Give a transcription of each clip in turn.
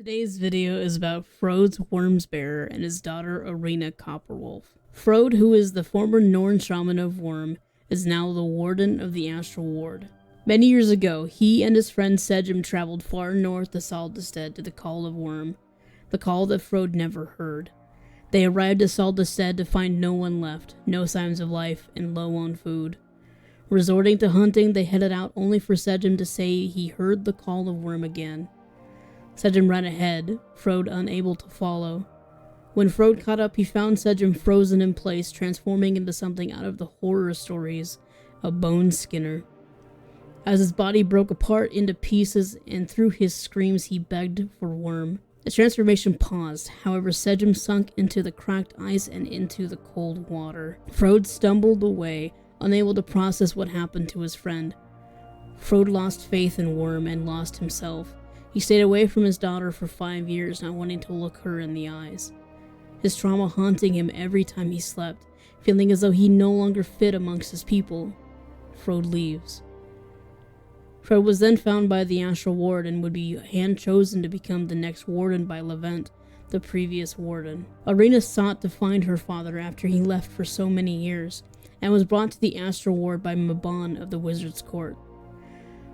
Today's video is about Frode's Wormsbearer and his daughter Arina Copperwolf. Frode, who is the former Norn shaman of Worm, is now the warden of the Astral Ward. Many years ago, he and his friend Sejim traveled far north to Saldestead to the Call of Worm, the call that Frode never heard. They arrived at Saldestead to find no one left, no signs of life, and low on food. Resorting to hunting, they headed out only for Sejim to say he heard the Call of Worm again. Sejim ran ahead, Frode unable to follow. When Frode caught up, he found Sejim frozen in place, transforming into something out of the horror stories, a bone skinner. As his body broke apart into pieces and through his screams he begged for Worm. The transformation paused, however Sejim sunk into the cracked ice and into the cold water. Frode stumbled away, unable to process what happened to his friend. Frode lost faith in Worm and lost himself. He stayed away from his daughter for 5 years, not wanting to look her in the eyes. His trauma haunting him every time he slept, feeling as though he no longer fit amongst his people. Frode leaves. Frode was then found by the Astral Ward and would be hand-chosen to become the next warden by Levent, the previous warden. Arina sought to find her father after he left for so many years, and was brought to the Astral Ward by Mabon of the Wizard's Court.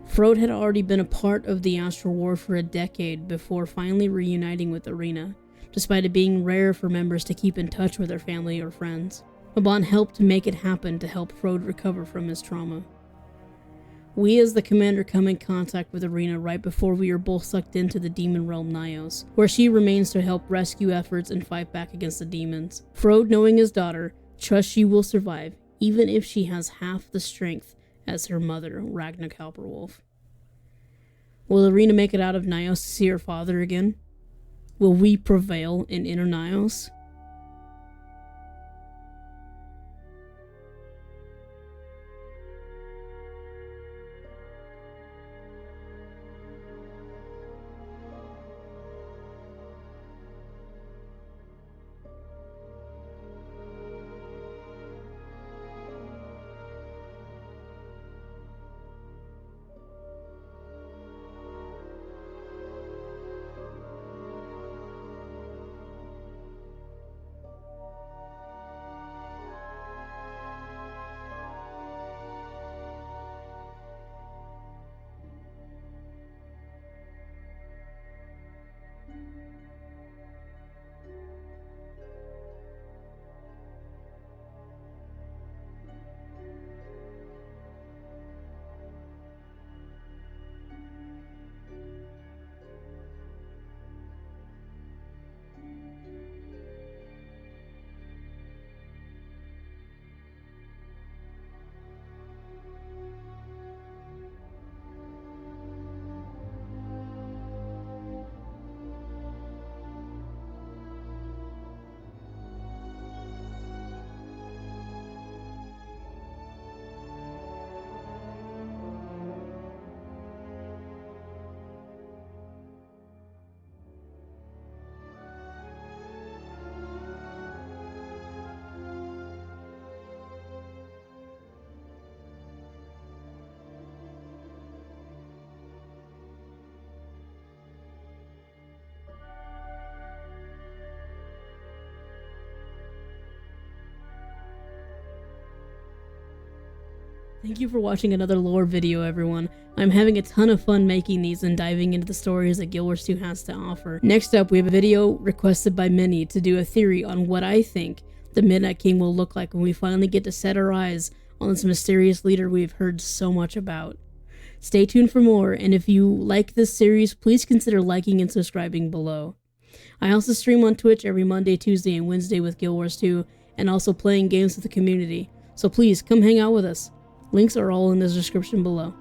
Frode had already been a part of the Astral Ward for a decade before finally reuniting with Arina, despite it being rare for members to keep in touch with their family or friends. Mabon helped to make it happen to help Frode recover from his trauma. We as the commander come in contact with Arina right before we are both sucked into the demon realm Nyos, where she remains to help rescue efforts and fight back against the demons. Frode, knowing his daughter, trusts she will survive, even if she has half the strength as her mother, Ragna Copperwolf. Will Arina make it out of Nyos to see her father again? Will we prevail in Inner Nyos? Thank you for watching another lore video, everyone. I'm having a ton of fun making these and diving into the stories that Guild Wars 2 has to offer. Next up, we have a video requested by many to do a theory on what I think the Midnight King will look like when we finally get to set our eyes on this mysterious leader we've heard so much about. Stay tuned for more, and if you like this series, please consider liking and subscribing below. I also stream on Twitch every Monday, Tuesday, and Wednesday with Guild Wars 2, and also playing games with the community, so please come hang out with us. Links are all in the description below.